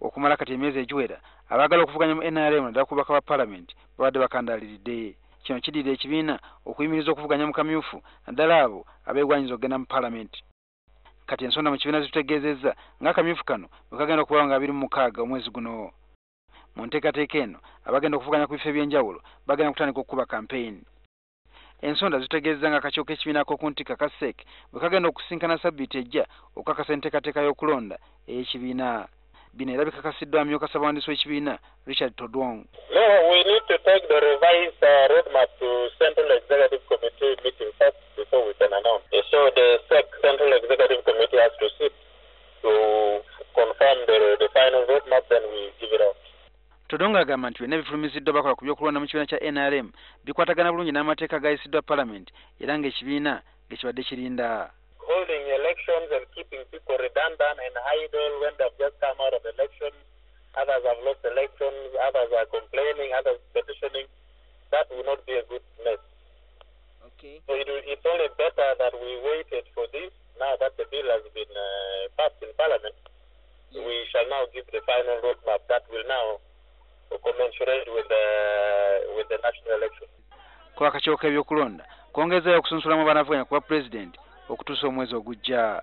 okumala kati emyezi egiwera abagala okuvuganya mu NRM naddala ku bubaka bwa Parliament babadde bakandaliridde. Kino kiddiridde ekibiina okuyimiriza okuvuganya mu kamyufu naddala abo abeegwanyiza okugenda mu Parliament. Kati ensonda mu kibiina zitutegeezezza ng'akamyufu kano bwe kagenda okuba nga 26 omwezi guno. Mu nteekateeka eno abagenda okuvuganya ku bifo eby'enjawulo bagenda kutandika okukuba campaign. Ensonda zitutegeezezza ng'akakiiko k'ekibiina ku ntikka ka SEC bwe kagenda okusinkana sabbiiti ejja okukakasa enteekateeka y'okulonda ey'ekibiina. Bino era bikakasiddwa amyuka ssaabawandiisi w'ekibiina Richard Todwong. No, we need to take the revised roadmap to Central Executive Committee meeting first before we can announce. So the SEC Central Executive Committee has to sit to confirm the final roadmap, then we give it out. Todwong agamba nti byonna bifulumiziddwa bakola ku by'okulonda mu kibiina kya NRM bikwatagana bulungi n'amateeka agayisiddwa Parliament era ng'ekibiina ng'ekibadde kirinda. Holding elections and keeping people redundant and idle when they've just come out of elections. Others have lost elections, others are complaining, others petitioning. That will not be a good mess. Okay. So it's only better that we waited for this. Now that the bill has been passed in Parliament, we shall now give the final roadmap that will now commensurate with the national election. Kwa akakiiko k'ebyokulonda kwongezayo okusunsulamu abanavuganya kuba President okutuusa omwezi ogujja.